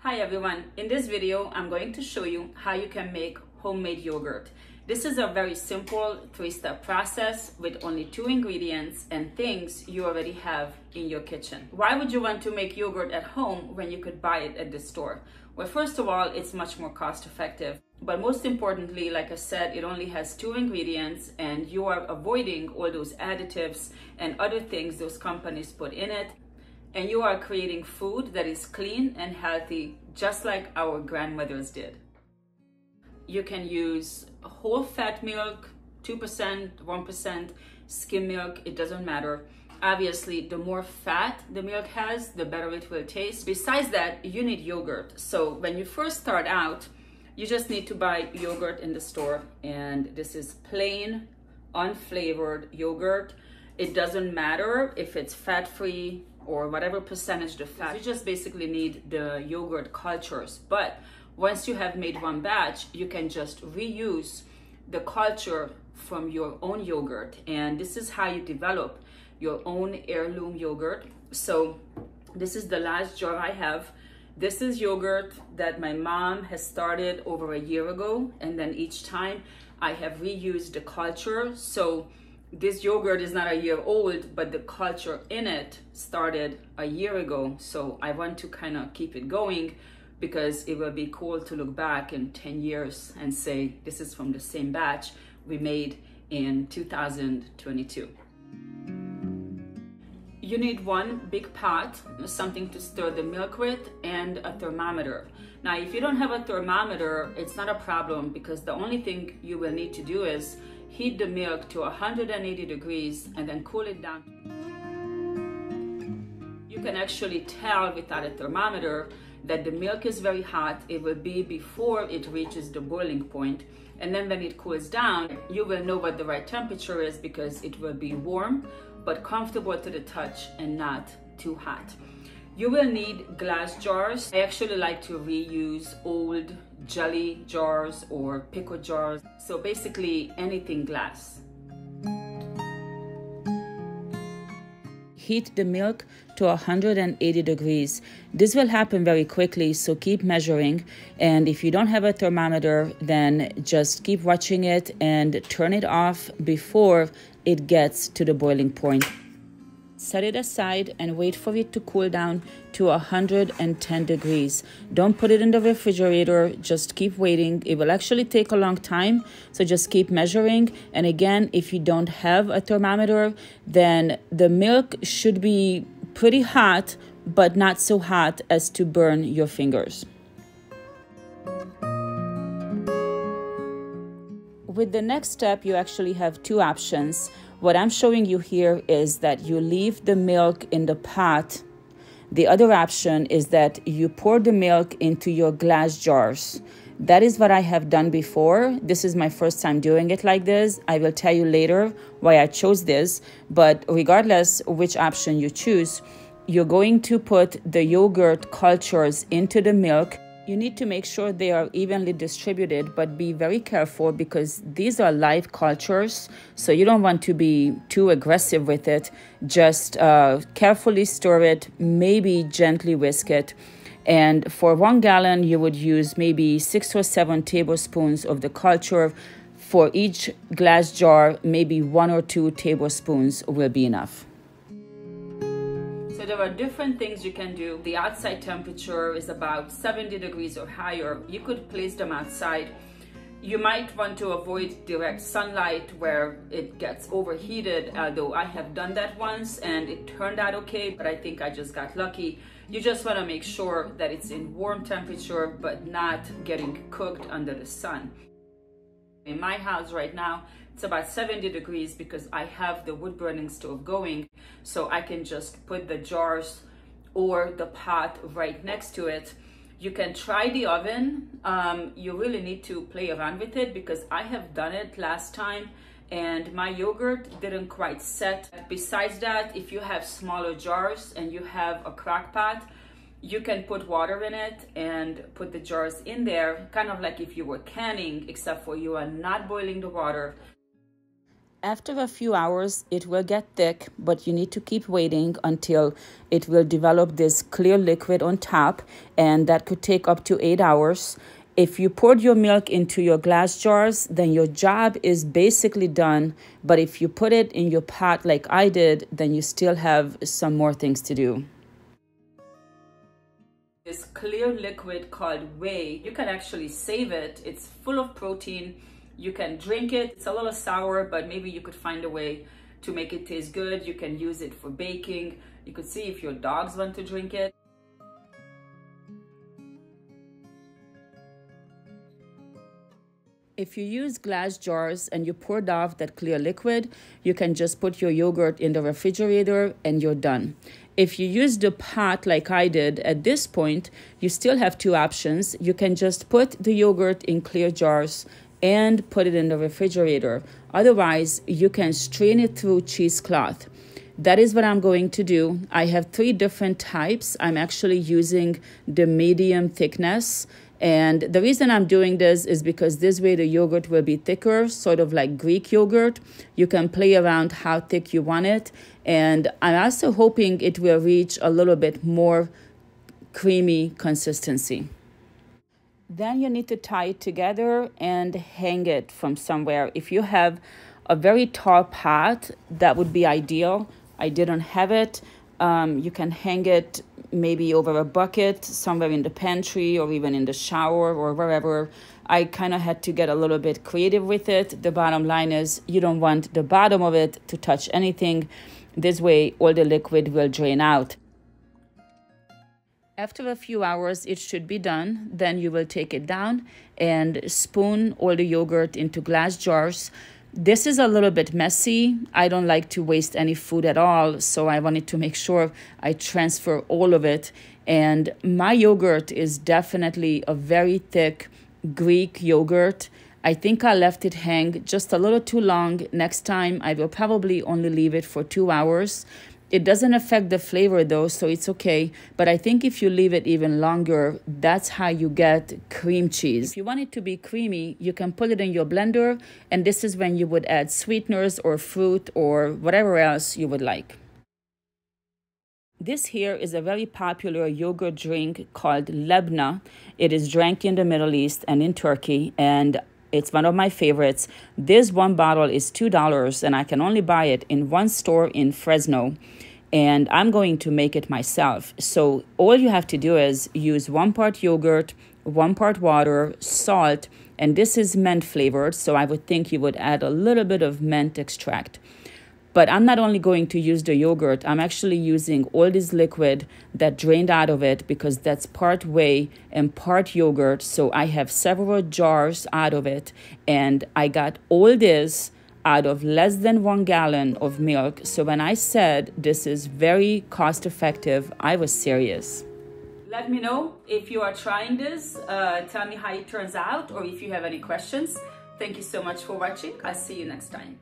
Hi everyone, in this video I'm going to show you how you can make homemade yogurt. This is a very simple three-step process with only 2 ingredients and things you already have in your kitchen. Why would you want to make yogurt at home when you could buy it at the store? Well, first of all, it's much more cost effective. But most importantly, like I said, it only has 2 ingredients and you are avoiding all those additives and other things those companies put in it. And you are creating food that is clean and healthy, just like our grandmothers did. You can use whole fat milk, 2%, 1%, skim milk, it doesn't matter. Obviously, the more fat the milk has, the better it will taste. Besides that, you need yogurt. So when you first start out, you just need to buy yogurt in the store. And this is plain, unflavored yogurt. It doesn't matter if it's fat-free or whatever percentage the fat. You just basically need the yogurt cultures. But once you have made one batch, you can just reuse the culture from your own yogurt. And this is how you develop your own heirloom yogurt. So this is the last jar I have. This is yogurt that my mom has started over a year ago. And then each time I have reused the culture. So this yogurt is not a year old, but the culture in it started a year ago. So I want to kind of keep it going because it will be cool to look back in 10 years and say, this is from the same batch we made in 2022. You need one big pot, something to stir the milk with, and a thermometer. Now, if you don't have a thermometer, it's not a problem because the only thing you will need to do is heat the milk to 180 degrees and then cool it down. You can actually tell without a thermometer that the milk is very hot. It will be before it reaches the boiling point. And then when it cools down, you will know what the right temperature is because it will be warm, but comfortable to the touch and not too hot. You will need glass jars. I actually like to reuse old jelly jars or pickle jars. So basically anything glass. Heat the milk to 180 degrees. This will happen very quickly, so keep measuring. And if you don't have a thermometer, then just keep watching it and turn it off before it gets to the boiling point. Set it aside and wait for it to cool down to 110 degrees. Don't put it in the refrigerator, just keep waiting. It will actually take a long time, so just keep measuring. And again, if you don't have a thermometer, then the milk should be pretty hot, but not so hot as to burn your fingers. With the next step, you actually have 2 options. What I'm showing you here is that you leave the milk in the pot. The other option is that you pour the milk into your glass jars. That is what I have done before. This is my first time doing it like this. I will tell you later why I chose this, but regardless which option you choose, you're going to put the yogurt cultures into the milk. You need to make sure they are evenly distributed, but be very careful because these are live cultures, so you don't want to be too aggressive with it. Just carefully stir it, maybe gently whisk it. And for 1 gallon, you would use maybe 6 or 7 tablespoons of the culture. For each glass jar, maybe 1 or 2 tablespoons will be enough. So there are different things you can do. The outside temperature is about 70 degrees or higher. You could place them outside. You might want to avoid direct sunlight where it gets overheated, although I have done that once and it turned out okay, but I think I just got lucky. You just want to make sure that it's in warm temperature, but not getting cooked under the sun. In my house right now, it's about 70 degrees because I have the wood burning stove going, so I can just put the jars or the pot right next to it. You can try the oven. You really need to play around with it because I have done it last time and my yogurt didn't quite set. Besides that, if you have smaller jars and you have a crock pot, you can put water in it and put the jars in there, kind of like if you were canning, except for you are not boiling the water. After a few hours, it will get thick, but you need to keep waiting until it will develop this clear liquid on top, and that could take up to 8 hours. If you poured your milk into your glass jars, then your job is basically done. But if you put it in your pot like I did, then you still have some more things to do. This clear liquid called whey, you can actually save it. It's full of protein. You can drink it. It's a little sour, but maybe you could find a way to make it taste good. You can use it for baking. You could see if your dogs want to drink it. If you use glass jars and you poured off that clear liquid, you can just put your yogurt in the refrigerator and you're done. If you use the pot like I did at this point, you still have two options. You can just put the yogurt in clear jars and put it in the refrigerator. Otherwise, you can strain it through cheesecloth. That is what I'm going to do. I have 3 different types. I'm actually using the medium thickness. And the reason I'm doing this is because this way the yogurt will be thicker, sort of like Greek yogurt. You can play around how thick you want it. And I'm also hoping it will reach a little bit more creamy consistency. Then you need to tie it together and hang it from somewhere. If you have a very tall pot, that would be ideal. I didn't have it. You can hang it maybe over a bucket somewhere in the pantry or even in the shower or wherever. I kind of had to get a little bit creative with it. The bottom line is you don't want the bottom of it to touch anything. This way all the liquid will drain out. After a few hours, it should be done. Then you will take it down and spoon all the yogurt into glass jars. This is a little bit messy. I don't like to waste any food at all, so I wanted to make sure I transfer all of it. And my yogurt is definitely a very thick Greek yogurt. I think I left it hang just a little too long. Next time, I will probably only leave it for 2 hours. It doesn't affect the flavor though, so it's okay. But I think if you leave it even longer, that's how you get cream cheese. If you want it to be creamy, you can put it in your blender, and this is when you would add sweeteners or fruit or whatever else you would like. This here is a very popular yogurt drink called lebna. It is drank in the Middle East and in Turkey, and it's one of my favorites. This one bottle is $2, and I can only buy it in one store in Fresno. And I'm going to make it myself. So all you have to do is use 1 part yogurt, 1 part water, salt, and this is mint flavored. So I would think you would add a little bit of mint extract. But I'm not only going to use the yogurt, I'm actually using all this liquid that drained out of it because that's part whey and part yogurt. So I have several jars out of it, and I got all this out of less than 1 gallon of milk. So when I said this is very cost effective, I was serious. Let me know if you are trying this. Tell me how it turns out or if you have any questions. Thank you so much for watching. I'll see you next time.